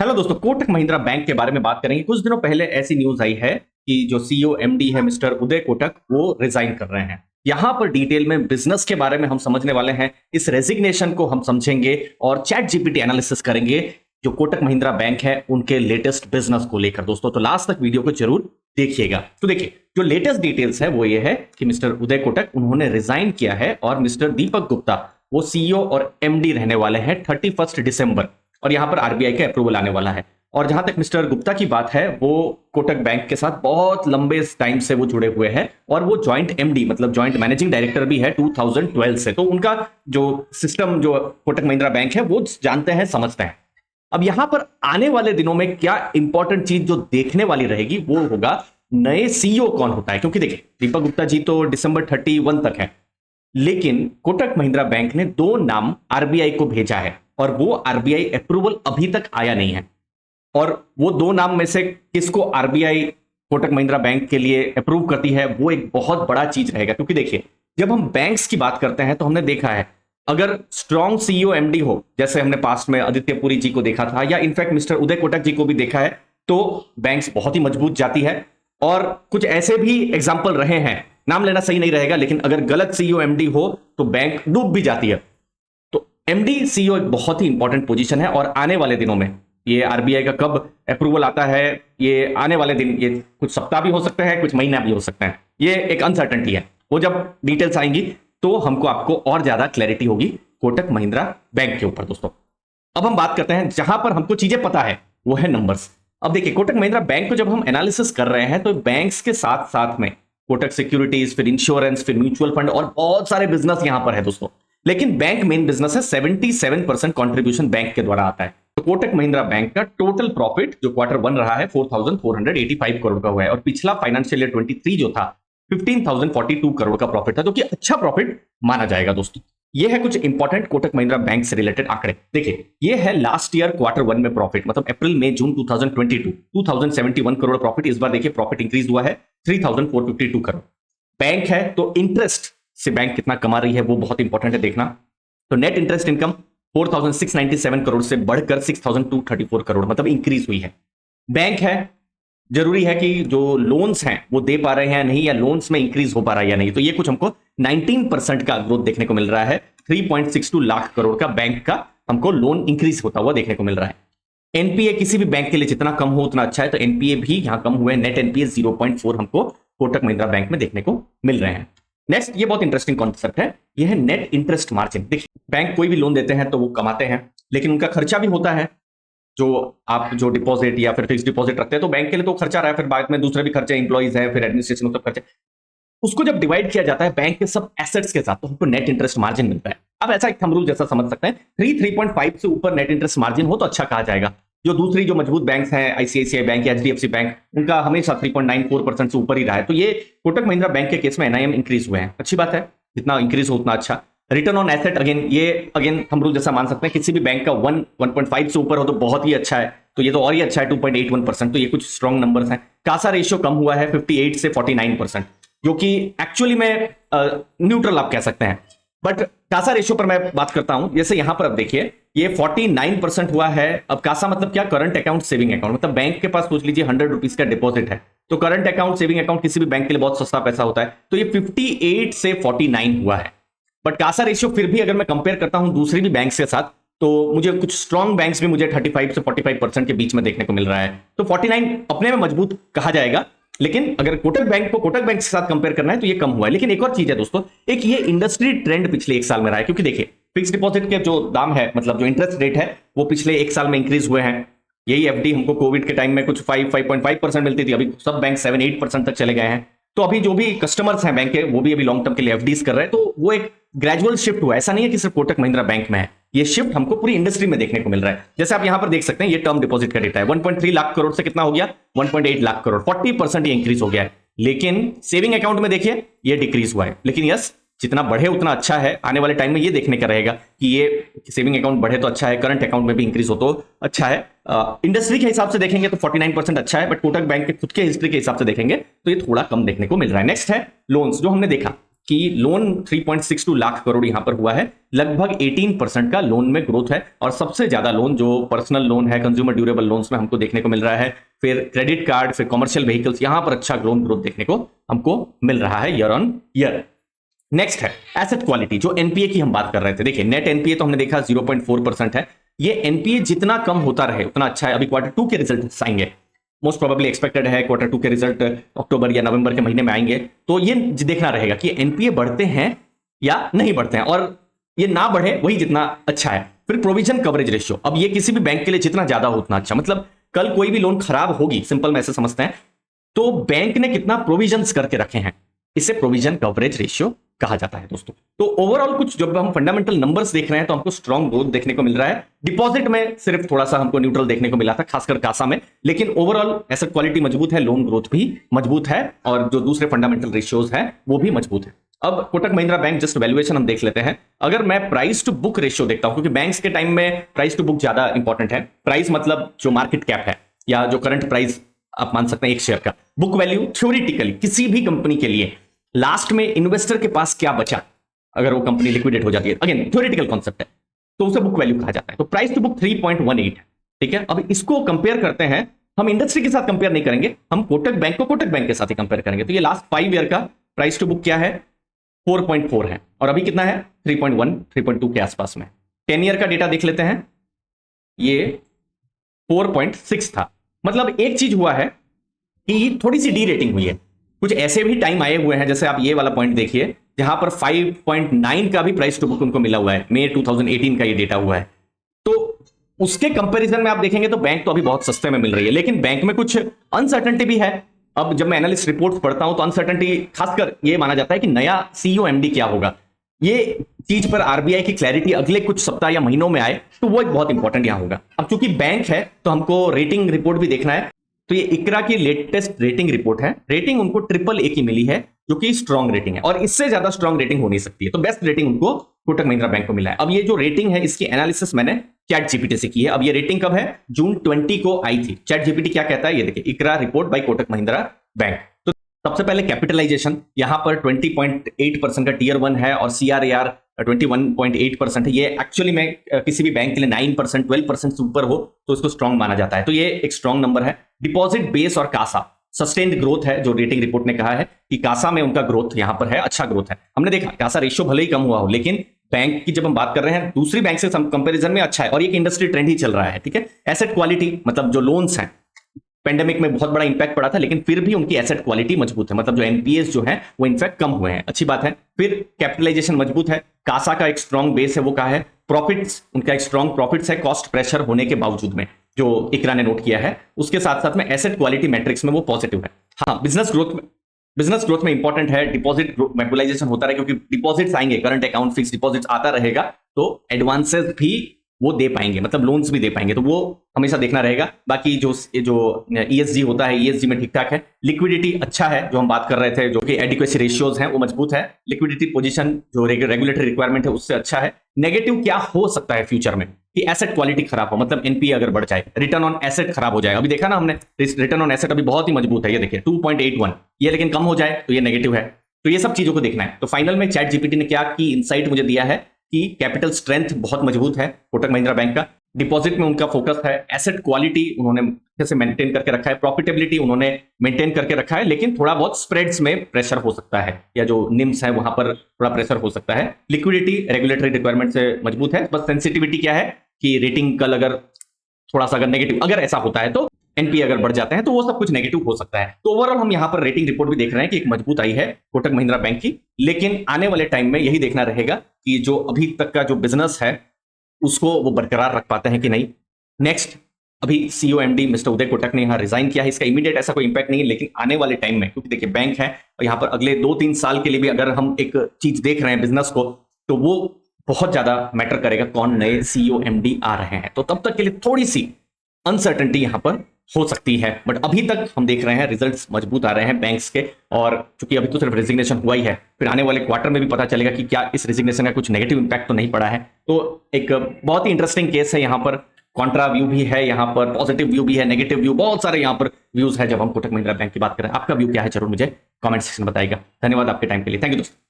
Hello दोस्तों, Kotak Mahindra bank के बारे में बात करेंगे। कुछ दिनों पहले ऐसी न्यूज आई है कि जो सीईओ एमडी है मिस्टर उदय कोटक, वो रिजाइन कर रहे हैं। यहां पर डिटेल में बिजनेस के बारे में हम समझने वाले हैं। इस रेजिग्नेशन को हम समझेंगे और चैट जीपीटी एनालिसिस करेंगे जो कोटक महिंद्रा बैंक है उनके लेटेस्ट बिजनेस को लेकर। दोस्तों तो लास्ट तक वीडियो को जरूर देखिएगा। तो देखिए, जो लेटेस्ट डिटेल्स है वो ये है कि मिस्टर उदय कोटक उन्होंने रिजाइन किया है और मिस्टर दीपक गुप्ता वो सीईओ और एमडी रहने वाले हैं 31 दिसंबर, और यहां पर आरबीआई का अप्रूवल आने वाला है। और जहां तक मिस्टर गुप्ता की बात है, वो कोटक बैंक के साथ बहुत लंबे टाइम से वो जुड़े हुए हैं और वो जॉइंट एमडी मतलब जॉइंट मैनेजिंग डायरेक्टर भी है 2012 से। तो उनका जो सिस्टम जो कोटक महिंद्रा बैंक है वो जानते हैं, समझते हैं। अब यहां पर आने वाले दिनों में क्या इंपॉर्टेंट चीज जो देखने वाली रहेगी वो होगा नए सीईओ कौन होता है। क्योंकि देखिए, दीपक गुप्ता जी तो दिसंबर 31 तक है, लेकिन कोटक महिंद्रा बैंक ने 2 नाम आरबीआई को भेजा है और वो आरबीआई अप्रूवल अभी तक आया नहीं है। और वो 2 नाम में से किसको आरबीआई कोटक महिंद्रा बैंक के लिए अप्रूव करती है वो एक बहुत बड़ा चीज रहेगा। क्योंकि देखिए, जब हम बैंक्स की बात करते हैं तो हमने देखा है अगर स्ट्रॉन्ग सीईओ एमडी हो, जैसे हमने पास्ट में आदित्य पुरी जी को देखा था या इनफैक्ट मिस्टर उदय कोटक जी को भी देखा है, तो बैंक्स बहुत ही मजबूत जाती है। और कुछ ऐसे भी एग्जाम्पल रहे हैं, नाम लेना सही नहीं रहेगा, लेकिन अगर गलत सीईओ एमडी हो तो बैंक डूब भी जाती है। तो एमडी सीईओ एक बहुत ही इंपॉर्टेंट पोजीशन है और आने वाले दिनों में ये आरबीआई का कब अप्रूवल आता है, ये आने वाले दिन, ये कुछ सप्ताह भी हो सकते हैं, कुछ महीना भी हो सकते हैं। ये एक अनसर्टेनिटी है। वो जब डिटेल्स आएंगी तो हमको आपको और ज्यादा क्लैरिटी होगी कोटक महिंद्रा बैंक के ऊपर। दोस्तों अब हम बात करते हैं जहां पर हमको चीजें पता है, वो है नंबर्स। अब देखिए, कोटक महिंद्रा बैंक को जब हम एनालिसिस कर रहे हैं तो बैंक्स के साथ साथ में कोटक सिक्योरिटीज, फिर इंश्योरेंस, फिर म्यूचुअल फंड और बहुत सारे बिजनेस यहां पर है दोस्तों। लेकिन बैंक मेन बिजनेस है, 77% कंट्रीब्यूशन बैंक के द्वारा आता है। तो कोटक महिंद्रा बैंक का टोटल प्रॉफिट जो Q1 रहा है 4485 करोड़ का हुआ है, और पिछला फाइनेंशियल ईयर 23 जो था 15,042 करोड़ का प्रॉफिट था, जो कि अच्छा प्रॉफिट माना जाएगा। दोस्तों ये है कुछ इंपॉर्टेंट कोटक महिंद्रा बैंक से रिलेटेड आंकड़े। देखिए, ये है लास्ट ईयर Q1 में प्रॉफिट, मतलब अप्रैल मई जून 2022 2071 करोड़ प्रॉफिट। इस बार देखिए प्रॉफिट इंक्रीज हुआ है 3452 करोड़। बैंक है तो इंटरेस्ट से बैंक कितना कमा रही है वो बहुत इंपॉर्टेंट है देखना। तो नेट इंटरेस्ट इनकम 4697 करोड़ से बढ़कर 6234 करोड़, मतलब इंक्रीज हुई है। बैंक है, जरूरी है कि जो लोन्स हैं वो दे पा रहे हैं या नहीं, या लोन्स में इंक्रीज हो पा रहा है या नहीं। तो ये कुछ हमको 19% का ग्रोथ देखने को मिल रहा है। 3.62 लाख करोड़ का बैंक का हमको लोन इंक्रीज होता हुआ देखने को मिल रहा है। एनपीए किसी भी बैंक के लिए जितना कम हो उतना अच्छा है, तो एनपीए भी यहां कम हुए। नेट एनपीए 0.4 हमको कोटक महिंद्रा बैंक में देखने को मिल रहे हैं। नेक्स्ट, ये बहुत इंटरेस्टिंग कॉन्सेप्ट है, ये है नेट इंटरेस्ट मार्जिन। देखिए, बैंक कोई भी लोन देते हैं तो वो कमाते हैं, लेकिन उनका खर्चा भी होता है। जो डिपॉजिट या फिर फिक्स डिपॉजिट रखते हैं तो बैंक के लिए तो खर्चा रहा है, फिर बाद में दूसरे भी खर्चे, इंप्लॉइज है, फिर एडमिनिस्ट्रेशन, सब खर्चे, उसको जब डिवाइड किया जाता है बैंक के सब एसेट्स के साथ तो हमको नेट इंटरेस्ट मार्जिन मिलता है। अब ऐसा एक थंब रूल जैसा समझ सकते हैं, 3.5 से ऊपर नेट इंटरेस्ट मार्जिन हो तो अच्छा कहा जाएगा। जो दूसरी जो मजबूत बैंक्स हैं, आईसीआईसीआई बैंक या एचडीएफसी बैंक, उनका हमेशा 3.94% से ऊपर ही रहा है। तो ये कोटक महिंद्रा बैंक के केस में एनआईएम इंक्रीज हुए हैं, अच्छी बात है, जितना इंक्रीज हो उतना अच्छा। Return on asset again thumb rule जैसा मान सकते हैं, किसी भी बैंक का 1.5 से ऊपर हो तो बहुत ही अच्छा है, तो ये तो और ही अच्छा है 2.81%। तो ये कुछ स्ट्रॉन्ग नंबर्स हैं। कासा रेशियो कम हुआ है 58 से 49%, जो कि एक्चुअली में न्यूट्रल आप कह सकते हैं। बट कासा रेशियो पर मैं बात करता हूं, जैसे यहां पर अब देखिए ये 49% हुआ है। अब कासा मतलब क्या? Current account, saving account. मतलब बैंक के पास सोच लीजिए 100 रुपीज का डिपॉजिट है, तो करंट अकाउंट, सेविंग अकाउंट किसी भी बैंक के लिए बहुत सस्ता पैसा होता है। तो ये 58 से 49 हुआ है। बट कासा रेशियो फिर भी अगर मैं कंपेयर करता हूं दूसरी भी बैंक्स के साथ, तो मुझे कुछ स्ट्रॉन्ग बैंक्स भी मुझे 35 से 45% के बीच में देखने को मिल रहा है। तो 49 अपने में मजबूत कहा जाएगा, लेकिन अगर कोटक बैंक को कोटक बैंक के साथ कंपेयर करना है तो ये कम हुआ है। लेकिन एक और चीज है दोस्तों, एक ये इंडस्ट्री ट्रेंड पिछले 1 साल में रहा है। क्योंकि देखिए, फिक्स डिपॉजिट के जो दाम है, मतलब जो इंटरेस्ट रेट है, वो पिछले 1 साल में इंक्रीज हुए हैं। यही एफडी हमको कोविड के टाइम में कुछ 5.5% मिलती थी, अभी सब बैंक 7-8% तक चले गए हैं। तो अभी जो भी कस्टमर्स हैं बैंक के, वो भी अभी लॉन्ग टर्म के लिए एफडीज कर रहे हैं। तो वो एक ग्रेजुअल शिफ्ट हुआ है, ऐसा नहीं है कि सिर्फ कोटक महिंद्रा बैंक में है, ये शिफ्ट हमको पूरी इंडस्ट्री में देखने को मिल रहा है। जैसे आप यहां पर देख सकते हैं, ये टर्म डिपॉजिट का डेटा है। 1.3 लाख करोड़ से कितना हो गया? 1.8 लाख करोड़, 40% ये इंक्रीज हो गया है। लेकिन सेविंग अकाउंट में देखिए ये डिक्रीज हुआ है। लेकिन यस, जितना बढ़े उतना अच्छा है। आने वाले टाइम में ये देखने का रहेगा कि ये सेविंग अकाउंट बढ़े तो अच्छा है, करंट अकाउंट में भी इंक्रीज हो तो अच्छा है। इंडस्ट्री के हिसाब से देखेंगे तो 49% अच्छा है, बट कोटक बैंक के खुद के हिस्ट्री के हिसाब से देखेंगे तो ये थोड़ा कम देखने को मिल रहा है। नेक्स्ट है लोन्स। जो हमने देखा कि लोन 3.62 लाख करोड़ यहां पर हुआ है, लगभग 18% का लोन में ग्रोथ है, और सबसे ज्यादा लोन जो पर्सनल लोन है, कंज्यूमर ड्यूरेबल लोन्स में हमको देखने को मिल रहा है, फिर क्रेडिट कार्ड, फिर कमर्शियल व्हीकल्स, यहां पर अच्छा लोन ग्रोथ देखने को हमको मिल रहा है ईयर ऑन ईयर। नेक्स्ट है एसेट क्वालिटी, जो एनपीए की हम बात कर रहे थे। देखिए नेट एनपीए तो हमने देखा 0.4% है। ये एनपीए जितना कम होता रहे उतना अच्छा है। अभी Q2 के रिजल्ट आएंगे, मोस्ट प्रोबेबली एक्सपेक्टेड है Q2 के रिजल्ट अक्टूबर या नवंबर के महीने में आएंगे, तो ये देखना रहेगा कि एनपीए बढ़ते हैं या नहीं बढ़ते हैं, और ये ना बढ़े वही जितना अच्छा है। फिर प्रोविजन कवरेज रेशियो, अब ये किसी भी बैंक के लिए जितना ज्यादा हो उतना अच्छा, मतलब कल कोई भी लोन खराब होगी, सिंपल में ऐसे समझते हैं, तो बैंक ने कितना प्रोविजंस करके रखे हैं, इसे प्रोविजन कवरेज रेशियो कहा जाता है दोस्तों। तो ओवरऑल कुछ जब हम फंडामेंटल नंबर्स देख रहे हैं तो हमको स्ट्रॉन्ग ग्रोथ देखने को मिल रहा है। डिपॉजिट में सिर्फ थोड़ा सा हमको न्यूट्रल देखने को मिला था, खासकर कासा में, लेकिन ओवरऑल एसेट क्वालिटी मजबूत है, लोन ग्रोथ भी मजबूत है, और जो दूसरे फंडामेंटल रेशियोज है वो भी मजबूत है। अब Kotak Mahindra bank just valuation हम देख लेते हैं। अगर मैं प्राइस टू बुक रेशियो देखता हूं, क्योंकि बैंक्स के टाइम में प्राइस टू बुक ज्यादा इंपॉर्टेंट है। प्राइस मतलब जो मार्केट कैप है या जो करंट प्राइस आप मान सकते हैं एक शेयर का। बुक वैल्यू थ्योरेटिकली किसी भी कंपनी के लिए लास्ट में इन्वेस्टर के पास क्या बचा अगर वो कंपनी लिक्विडेट हो जाती है, अगेन थ्योरेटिकल कॉन्सेप्ट है, तो उसे बुक वैल्यू कहा जाता है। तो प्राइस टू बुक 3.18 है, ठीक है। अब इसको कंपेयर करते हैं, हम इंडस्ट्री के साथ कंपेयर नहीं करेंगे, हम कोटक बैंक को कोटक बैंक के साथ ही कंपेयर करेंगे। तो ये लास्ट 5 ईयर का प्राइस टू बुक क्या है, 4.4 है, और अभी कितना है 3.1 3.2 के आसपास में। 10 ईयर का डेटा देख लेते हैं, ये 4.6 था। मतलब एक चीज हुआ है कि थोड़ी सी डी रेटिंग हुई है। कुछ ऐसे भी टाइम आए हुए हैं, जैसे आप ये वाला पॉइंट देखिए, जहां पर 5.9 का भी प्राइस टू बुक उनको मिला हुआ है, मई 2018 का ये डेटा हुआ है। तो उसके कंपैरिजन में आप देखेंगे तो बैंक तो अभी बहुत सस्ते में मिल रही है, लेकिन बैंक में कुछ अनसर्टेनिटी भी है। अब जब मैं एनालिस्ट रिपोर्ट पढ़ता हूं तो अनसर्टेनिटी खासकर ये माना जाता है कि नया सीईओ एमडी क्या होगा। ये चीज पर आरबीआई की क्लैरिटी अगले कुछ सप्ताह या महीनों में आए तो वो एक बहुत इंपॉर्टेंट यहां होगा। अब चूंकि बैंक है तो हमको रेटिंग रिपोर्ट भी देखना है, तो ये इकरा की लेटेस्ट रेटिंग रिपोर्ट है। रेटिंग उनको AAA की मिली है, जो कि स्ट्रॉन्ग रेटिंग है, और इससे ज्यादा स्ट्रॉन्ग रेटिंग हो नहीं सकती है। तो बेस्ट रेटिंग उनको कोटक महिंद्रा बैंक को मिला है। अब ये जो रेटिंग है इसकी एनालिसिस मैंने चैट जीपीटी से की है। अब ये रेटिंग कब है, जून 20 को आई थी। चैट जीपीटी क्या कहता है ये देखिए, ICRA report by Kotak Mahindra bank. तो सबसे पहले कैपिटलाइजेशन, यहां पर 20.8% का टियर 1 है, और CRAR 21.8% है। ये एक्चुअली में किसी भी बैंक के लिए 9% 12% से ऊपर हो तो इसको स्ट्रॉन्ग माना जाता है, तो ये एक स्ट्रॉन्ग नंबर है। डिपॉजिट बेस और कासा सस्टेन्ड ग्रोथ है, जो रेटिंग रिपोर्ट ने कहा है कि कासा में उनका ग्रोथ यहां पर है, अच्छा ग्रोथ है। हमने देखा कासा रेशियो भले ही कम हुआ हो, लेकिन बैंक की जब हम बात कर रहे हैं दूसरी बैंक से कंपैरिजन में अच्छा है, और ये इंडस्ट्री ट्रेंड ही चल रहा है, ठीक है। एसेट क्वालिटी मतलब जो लोन्स हैं, पेंडेमिक में बहुत बड़ा इंपैक्ट पड़ा था, लेकिन फिर भी उनकी एसेट क्वालिटी मजबूत है, मतलब जो एनपीएस जो है वो इनफैक्ट कम हुए हैं, अच्छी बात है। फिर कैपिटलाइजेशन मजबूत है, कासा का एक स्ट्रॉन्ग बेस है, वो कहा है। प्रॉफिट्स, उनका एक स्ट्रॉन्ग प्रॉफिट्स है कॉस्ट प्रेशर होने के बावजूद में, जो इकरा ने नोट किया है। उसके साथ साथ में एसेट क्वालिटी मैट्रिक्स में वो पॉजिटिव है। हाँ, बिजनेस ग्रोथ में इंपॉर्टेंट है डिपॉजिट मोबिलाइजेशन होता रहे, क्योंकि डिपॉजिट्स आएंगे, करंट अकाउंट फिक्स डिपॉजिट्स आता रहेगा, तो एडवांसेस भी वो दे पाएंगे, मतलब लोन्स भी दे पाएंगे, तो वो हमेशा देखना रहेगा। बाकी जो ESG होता है, ESG में ठीक ठाक है। लिक्विडिटी अच्छा है, जो हम बात कर रहे थे, जो कि एडिक्वेसी रेशियोज हैं वो मजबूत है। लिक्विडिटी पोजीशन जो रेगुलेटरी रिक्वायरमेंट है उससे अच्छा है। नेगेटिव क्या हो सकता है फ्यूचर में, कि एसेट क्वालिटी खराब हो, मतलब एनपीए अगर बढ़ जाए, रिटर्न ऑन एसेट खराब हो जाए। अभी देखा ना हमने, रिटर्न ऑन एसेट अभी बहुत ही मजबूत है, ये देखिए 2.81, ये लेकिन कम हो जाए तो ये नेगेटिव है। तो ये सब चीजों को देखना है। तो फाइनल में चैट जीपीटी ने क्या की इनसाइट मुझे दिया है कि कैपिटल स्ट्रेंथ बहुत मजबूत है कोटक महिंद्रा बैंक का, डिपॉजिट में उनका फोकस है, एसेट क्वालिटी उन्होंने अच्छे से मेंटेन करके रखा है, प्रॉफिटेबिलिटी उन्होंने मेंटेन करके रखा है, लेकिन थोड़ा बहुत स्प्रेड्स में प्रेशर हो सकता है, या जो निम्स है वहां पर थोड़ा प्रेशर हो सकता है। लिक्विडिटी रेगुलेटरी रिक्वायरमेंट से मजबूत है, बस सेंसिटिविटी क्या है कि रेटिंग कल अगर थोड़ा सा अगर नेगेटिव अगर ऐसा होता है, तो एनपीए अगर बढ़ जाते हैं तो वो सब कुछ नेगेटिव हो सकता है। तो ओवरऑल हम यहाँ पर रेटिंग रिपोर्ट भी देख रहे हैं कि एक मजबूत आई है कोटक महिंद्रा बैंक की, लेकिन आने वाले टाइम में यही देखना रहेगा कि जो अभी तक का जो बिजनेस है उसको वो बरकरार रख पाते हैं कि नहीं। नेक्स्ट, अभी CEO MD mister Uday Kotak ने यहाँ रिजाइन किया है, इसका इमीडिएट ऐसा कोई इंपैक्ट नहीं है, लेकिन आने वाले टाइम में, क्योंकि देखिए बैंक है और यहाँ पर अगले 2-3 साल के लिए भी अगर हम एक चीज देख रहे हैं बिजनेस को, तो वो बहुत ज्यादा मैटर करेगा कौन नए सीईओ एमडी आ रहे हैं। तो तब तक के लिए थोड़ी सी अनसर्टेनिटी यहां पर हो सकती है, बट अभी तक हम देख रहे हैं रिजल्ट्स मजबूत आ रहे हैं बैंक्स के, और चूंकि अभी तो सिर्फ रेजिग्नेशन हुआ ही है, फिर आने वाले क्वार्टर में भी पता चलेगा कि क्या इस रेजिग्नेशन का कुछ नेगेटिव इंपैक्ट तो नहीं पड़ा है। तो एक बहुत ही इंटरेस्टिंग केस है, यहाँ पर कॉन्ट्रा व्यू भी है, यहाँ पर पॉजिटिव व्यू भी है, नेगेटिव व्यू, बहुत सारे यहाँ पर व्यूज है जब हम कोटक महिंद्रा बैंक की बात करें। आपका व्यू क्या है जरूर मुझे कमेंट सेक्शन में बताइएगा। धन्यवाद आपके टाइम के लिए, थैंक यू दोस्तों।